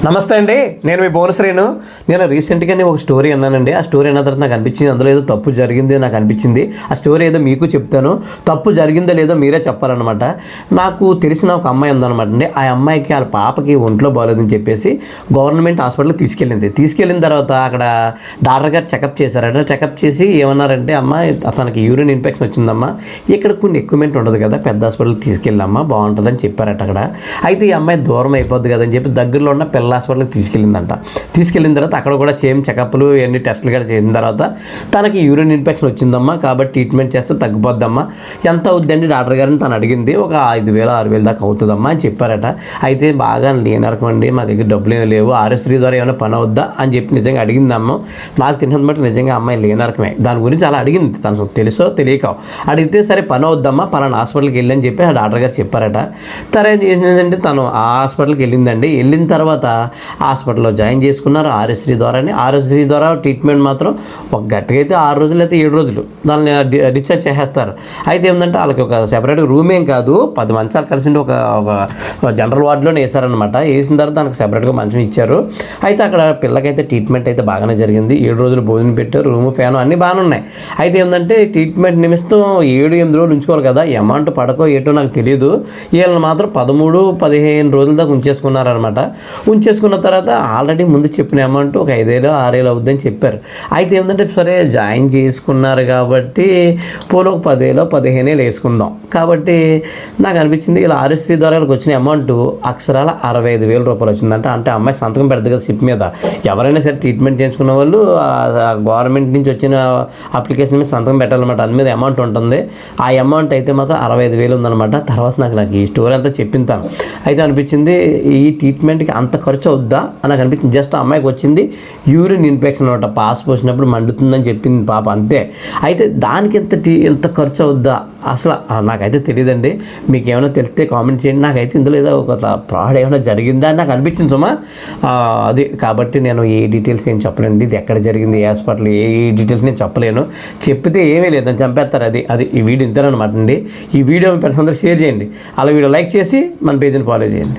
నమస్తే అండి, నేను మీ బోనశ్రీను. నేను రీసెంట్గానే ఒక స్టోరీ అన్నానండి. ఆ స్టోరీ అన్న తర్వాత నాకు అనిపించింది అందులో ఏదో తప్పు జరిగింది నాకు అనిపించింది. ఆ స్టోరీ ఏదో మీకు చెప్తాను. తప్పు జరిగిందో లేదో మీరే చెప్పాలన్నమాట. నాకు తెలిసిన ఒక అమ్మాయి ఉందన్నమాట అండి. ఆ అమ్మాయికి వాళ్ళ పాపకి ఒంట్లో బాగోలేదని చెప్పేసి గవర్నమెంట్ హాస్పిటల్కి తీసుకెళ్ళిన తర్వాత అక్కడ డాక్టర్ గారు చెకప్ చేశారట. చెకప్ చేసి ఏమన్నారంటే, అమ్మాయి అతనికి యూరిన్ ఇన్ఫెక్షన్ వచ్చిందమ్మా, ఇక్కడ కొన్ని ఎక్విప్మెంట్ ఉండదు కదా, పెద్ద హాస్పిటల్కి తీసుకెళ్ళమ్మా బాగుంటుందని చెప్పారట అక్కడ. అయితే ఈ అమ్మాయి దూరం అయిపోద్ది కదని చెప్పి దగ్గరలో ఉన్న పిల్లల హాస్పిటల్కి తీసుకెళ్ళిన తర్వాత అక్కడ కూడా సేమ్ చెకప్లు ఎన్ని టెస్టులు కూడా చేసిన తర్వాత తనకి యూరిన్ ఇన్ఫెక్షన్ వచ్చిందమ్మా, కాబట్టి ట్రీట్మెంట్ చేస్తే తగ్గిపోద్దమ్మా, ఎంత అవుద్దండి డాక్టర్ గారిని తను అడిగింది. ఒక 5,000 6,000 దాకా అవుతుందమ్మా అని చెప్పారట. అయితే బాగా లేనరకమండి, మా దగ్గర డబ్బులు ఏమి లేవు, ఆరోగ్యశ్రీ ద్వారా ఏమైనా పని అవుద్దా అని చెప్పి నిజంగా అడిగిందమ్మ. నాకు తెలిసిన బట్టి నిజంగా అమ్మాయి లేనరకమే. దాని గురించి అలా అడిగింది, తను తెలుసో తెలియక అడిగితే సరే పని అవుద్దమ్మా పలానా హాస్పిటల్కి వెళ్ళని చెప్పి ఆ డాక్టర్ గారు చెప్పారట. తను ఏం చేసిందంటే తను ఆ హాస్పిటల్కి వెళ్ళిందండి. వెళ్ళిన తర్వాత హాస్పిటల్లో జాయిన్ చేసుకున్నారు ఆరోగ్యశ్రీ ద్వారా ట్రీట్మెంట్ మాత్రం ఒక గట్టిగా అయితే 6 రోజులు అయితే 7 రోజులు దాన్ని డిశ్చార్జ్ చేసేస్తారు. అయితే ఏంటంటే వాళ్ళకి ఒక సెపరేట్ రూమ్ ఏం కాదు, 10 మంచాలు కలిసి ఒక జనరల్ వార్డులోనే వేసారనమాట. వేసిన తర్వాత దానికి సెపరేట్గా మంచం ఇచ్చారు. అయితే అక్కడ పిల్లకైతే ట్రీట్మెంట్ అయితే బాగానే జరిగింది. 7 రోజులు భోజనం పెట్టారు, రూము ఫ్యాను అన్నీ బాగానే ఉన్నాయి. అయితే ఏంటంటే ట్రీట్మెంట్ నిమిత్తం 7-8 రోజులు ఉంచుకోవాలి కదా, అమౌంట్ పడకో ఏటో నాకు తెలియదు. వీళ్ళని మాత్రం 13-15 రోజుల దాకా ఉంచేసుకున్నారనమాట. ఉంచేసుకున్న తర్వాత ఆల్రెడీ ముందు చెప్పిన అమౌంట్ ఒక 5,000-6,000 అవుద్దని చెప్పారు. అయితే ఏంటంటే సరే జాయిన్ చేసుకున్నారు కాబట్టి పోనీ ఒక 10,000-15,000 వేసుకుందాం. కాబట్టి నాకు అనిపించింది ఇలా ఆరోగ్యశ్రీ ద్వారా వచ్చిన అమౌంట్ అక్షరాల 65,000 రూపాయలు వచ్చిందంట. అంటే అమ్మాయి సంతకం పెడదు కదా సిప్ మీద. ఎవరైనా సరే ట్రీట్మెంట్ చేయించుకున్న వాళ్ళు గవర్నమెంట్ నుంచి వచ్చిన అప్లికేషన్ మీద సంతకం పెట్టాలన్నమాట, దాని మీద అమౌంట్ ఉంటుంది. ఆ అమౌంట్ అయితే మాత్రం 65,000 ఉందన్నమాట. తర్వాత నాకు ఈ స్టోరీ అంతా చెప్పింతాను. అయితే అనిపించింది ఈ ట్రీట్మెంట్కి అంత ఖర్చు అవుద్దా అని నాకు అనిపించింది. జస్ట్ అమ్మాయికి వచ్చింది యూరిన్ ఇన్ఫెక్షన్ అనమాట, పాస్ పోసినప్పుడు మండుతుందని చెప్పింది పాప, అంతే. అయితే దానికి ఎంత ఖర్చు అవుద్దా అసలు నాకైతే తెలియదండి. మీకు ఏమైనా తెలిస్తే కామెంట్ చేయండి. నాకైతే ఇందులో ఏదో ఒక ఫ్రాడ్ ఏమైనా జరిగిందా అని నాకు అనిపించింది సుమా. అది కాబట్టి నేను ఏ డీటెయిల్స్ ఏం చెప్పలేండి, ఇది ఎక్కడ జరిగింది, ఏ హాస్పిటల్, ఏ డీటెయిల్స్ నేను చెప్పలేను. చెప్తే ఏమీ లేదని చంపేస్తారు. అది ఈ వీడియో ఇంతేనమాట అండి. ఈ వీడియో మీ ఫ్రెండ్స్ అందరూ షేర్ చేయండి, అలా వీడియో లైక్ చేసి మన పేజీని ఫాలో చేయండి.